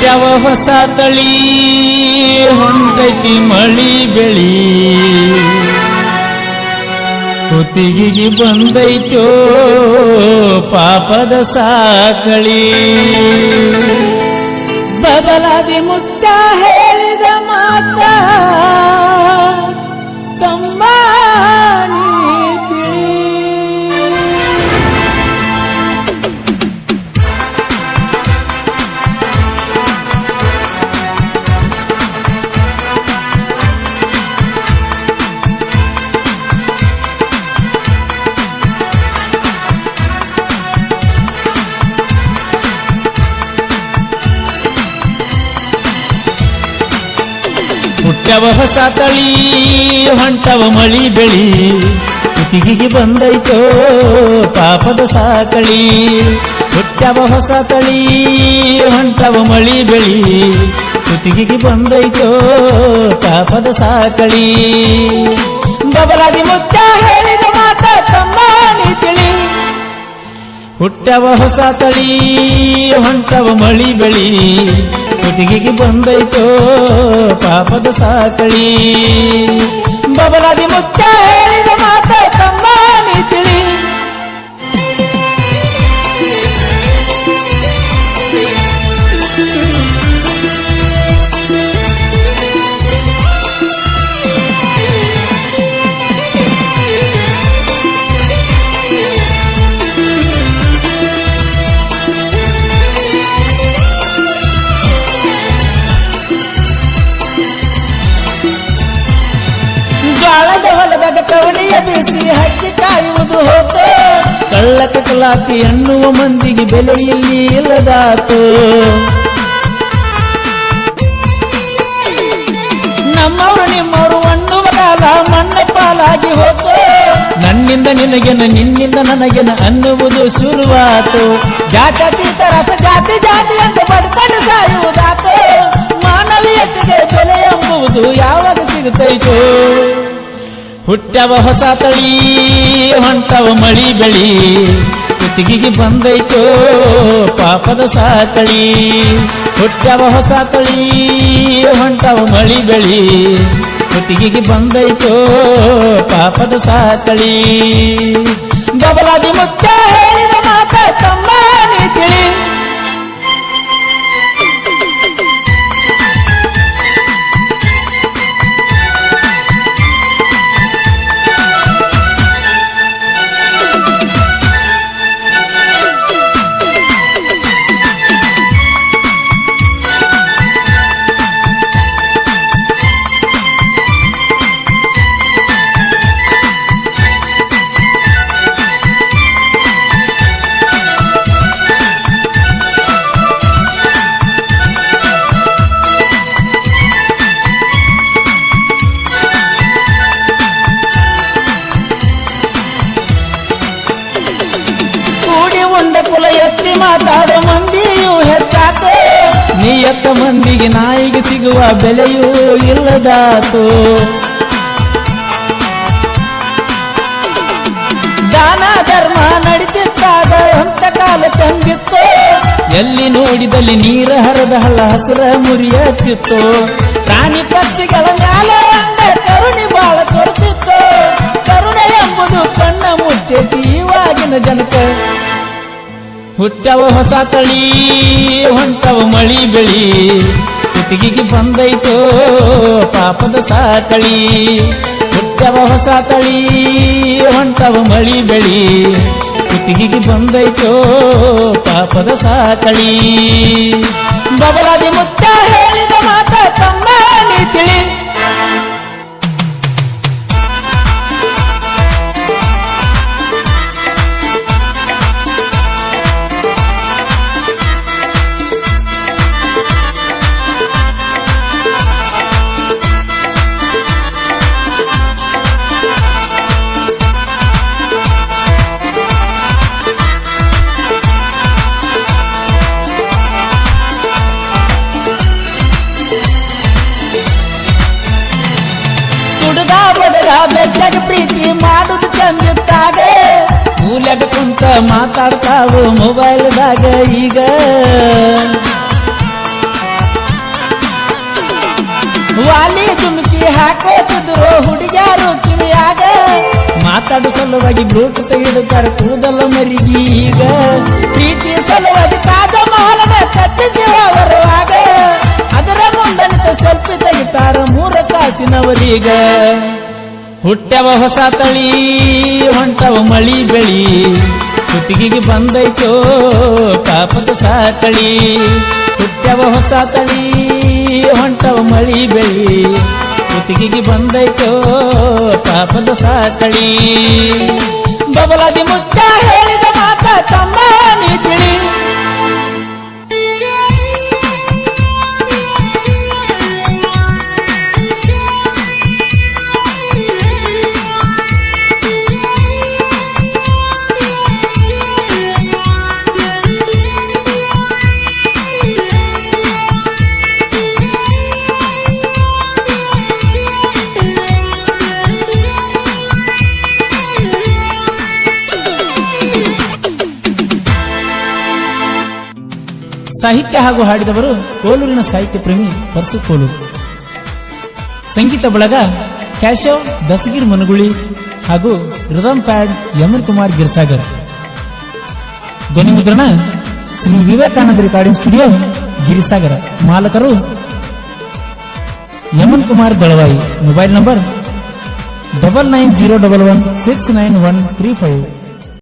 ಹುಟ್ಟ್ಯಾವ ಹೊಸ ತಳಿ ಹೊಂಟೈತಿ ಮಳಿ ಬೆಳಿ ಕುತ್ತಿಗೆಗೆ ಬಂದೈತೋ ಪಾಪದ ಸಾಕಳಿ ಬದಲಾದಿ ಮುತ್ತ ಹೇಳಿದ ಮಾತ ತಮ್ಮ ಹುಟ್ಟ್ಯಾವ ಹೊಸ ತಳಿ ಹೊಂಟವ ಮಳಿ ಬೆಳಿ ಕುತ್ತಿಗೆಗೆ ಬಂದೈತೋ ಪಾಪದ ಸಾಕಳಿ ಹುಟ್ಟ್ಯಾವ ಹೊಸ ತಳಿ ಹೊಂಟವ ಮಳಿ ಬೆಳಿ ಕುತ್ತಿಗೆಗೆ ಬಂದೈತೋ ಪಾಪದ ಸಾಕಳಿ ಬಬಲಾದಿ ಮುತ್ತ ಹೇಳಿದ ಮಾತ ತಮ್ಮ ನೀ ತಿಳಿ ಹುಟ್ಟ್ಯಾವ ಹೊಸ ತಳಿ ಹೊಂಟವ ಮಳಿ ಬೆಳಿ ಕುತ್ತಿಗೆಗೆ ಬಂದೈತೋ ಪಾಪದ ಸಾಕಳಿ ಬಬಲಾದಿ ಮುತ್ತ ಹೇಳಿದ ಮಾತ ತಮ್ಮ ನೀ ತಿಳಿ ಜ್ವಾಳದ ಹೊಲದಾಗ ಕವಣಿಯ ಬೀಸಿ ಹಕ್ಕಿ ಕಾಯುವುದು ಹೋತು ಕಳ್ಳ ಕಲಾತಿ ಎನ್ನುವ ಮಂದಿಗೆ ಬೆಲೆ ಇಲ್ಲಿ ಇಲ್ಲದಾತು ನಮ್ಮವರು ನಿಮ್ಮವರು ಅನ್ನುವ ಕಾಲ ಮಣ್ಣ ಪಾಲಾಗಿ ಹೋತು ನನ್ನಿಂದ ನಿನಗೆನ ನಿನ್ನಿಂದ ನನಗೆನ ಅನ್ನುವುದು ಶುರುವಾತು ಜಾತ್ಯತೀತ ಜಾತಿ ಜಾತಿ ಅಂತ ಬಡ್ಕೊಂಡು ಸಾಯುವುದಾತು ಮಾನವೀಯತೆಗೆ ಬೆಲೆ ಎಂಬುವುದು ಯಾವಾಗ ಸಿಗುತ್ತೈತು ಹುಟ್ಟ್ಯಾವ ಹೊಸ ತಳಿ ಹೊಂಟವ ಮಳಿ ಬೆಳಿ ಕುತ್ತಿಗೆಗೆ ಬಂದೈತೋ ಪಾಪದ ಸಾಕಳಿ ಹುಟ್ಟ್ಯಾವ ಹೊಸ ತಳಿ ಹೊಂಟವ ಮಳಿ ಬೆಳಿ ಕುತ್ತಿಗೆಗೆ ಬಂದೈತೋ ಪಾಪದ ಸಾಕಳಿ ಬಬಲಾದಿ ಮುತ್ತ ಹೇಳಿದ ಮಾತ ತಮ್ಮ ನೀ ತಿಳಿ ಕುಲ ಎತ್ತಿ ಮಾತಾಡೋ ಮಂದಿಯೂ ಹೆಚ್ಚಾತು ನಿಯತ್ತ ಮಂದಿಗೆ ನಾಯಿಗೆ ಸಿಗುವ ಬೆಲೆಯೂ ಇಲ್ಲದಾತು ದಾನ ಧರ್ಮ ನಡಿತಿದ್ದಾಗ ಅಂತ ಕಾಲ ಚಂದಿತ್ತು ಎಲ್ಲಿ ನೋಡಿದಲ್ಲಿ ನೀರ ಹರದ ಹಳ್ಳ ಹಸಿರ ಮುರಿಯತ್ತಿತ್ತು ಪ್ರಾಣಿ ಪಕ್ಷಿಗಳ ಮ್ಯಾಲ ಕರುಣೆ ಬಾಳ ಕೊಡ್ತಿತ್ತು ಕರುಣೆ ಎಂಬುದು ಕಣ್ಣ ಮುಚ್ಚೈತಿ ಇವಾಗಿನ ಜನಕ ಹುಟ್ಟ್ಯಾವ ಹೊಸ ತಳಿ ಹೊಂಟವ ಮಳಿ ಬೆಳಿ ಕುತ್ತಿಗೆಗೆ ಬಂದೈತೋ ಪಾಪದ ಸಾಕಳಿ ಹುಟ್ಟ್ಯಾವ ಹೊಸ ತಳಿ ಹೊಂಟವ ಮಳಿ ಬೆಳಿ ಕುತ್ತಿಗೆಗೆ ಬಂದೈತೋ ಪಾಪದ ಸಾಕಳಿ ಬಬಲಾದಿ ಮುತ್ತ ಹೇಳಿದ ಮಾತ ತಮ್ಮ ನೀ ತಿಳಿ ಬೆಚ್ಚಗೆ ಪ್ರೀತಿ ಮಾಡುದು ಚಂದಿತ್ತಾಗ ಮೂಲೆಗ ಕುಂತ ಮಾತಾಡ್ತಾವು ಮೊಬೈಲ್ದಾಗ ಈಗ ವಾಲಿ ಜುಮ್ಕಿ ಹಾಕೋತಿದ್ರು ಹುಡುಗ್ಯಾರು ಕಿವಿಯಾಗ ಮಾತಾಡೋ ಸಲುವಾಗಿ ಬ್ಲೂಟೂತ್ ಇಡುತ್ತಾರೆ ಕೂದಲ ಮರಿಗಿ ಈಗ ಪ್ರೀತಿ ಸಲುವಾಗಿ ತಾಜ ಮಹಲನ ಕತ್ತಿಸಿ ಬರುವಾಗ ಅದರ ಮುಂದನಿತ ಸೆಲ್ಫಿ ತೆಗಿತಾರ 3 ಕಾಸಿನವರೀಗ ಹುಟ್ಟವ ಹೊಸ ತಳಿ ಹೊಂಟವ ಮಳಿ ಬೆಳಿ ಕುತ್ತಿಗೆಗೆ ಬಂದೈತೋ ಕಾಪದ ಸಾಕಳಿ ಹುಟ್ಟವ ಹೊಸ ತಳಿ ಹೊಂಟವ ಮಳಿ ಬೆಳಿ ಕುತ್ತಿಗೆಗೆ ಬಂದೈತೋ ಪಾಪದ ಸಾಕಳಿ ಬಬಲಾದಿ ಮುತ್ತ ಹೇಳಿದ ಮಾತ ತಮ್ಮ ನೀ ತಿಳಿ ಸಾಹಿತ್ಯ ಹಾಗೂ ಹಾಡಿದವರು ಕೋಲೂರಿನ ಸಾಹಿತ್ಯ ಪ್ರೇಮಿ ಪರಸು ಕೋಲೂರು. ಸಂಗೀತ ಬಳಗ ಕ್ಯಾಶವ್ ದಸಗಿರ್ ಮನಗುಳಿ ಹಾಗೂ ರಿದಮ್ ಪ್ಯಾಡ್ ಯಮನ್ ಕುಮಾರ್ ಗಿರ್ಸಾಗರ್. ಧ್ವನಿ ಮುದ್ರಣ ಶ್ರೀ ವಿವೇಕಾನಂದ ರೆಕಾರ್ಡಿಂಗ್ ಸ್ಟುಡಿಯೋ ಗಿರಿಸಾಗರ. ಮಾಲಕರು ಯಮನ್ ಕುಮಾರ್ ದಳವಾಯಿ. Mobile number 9901169135.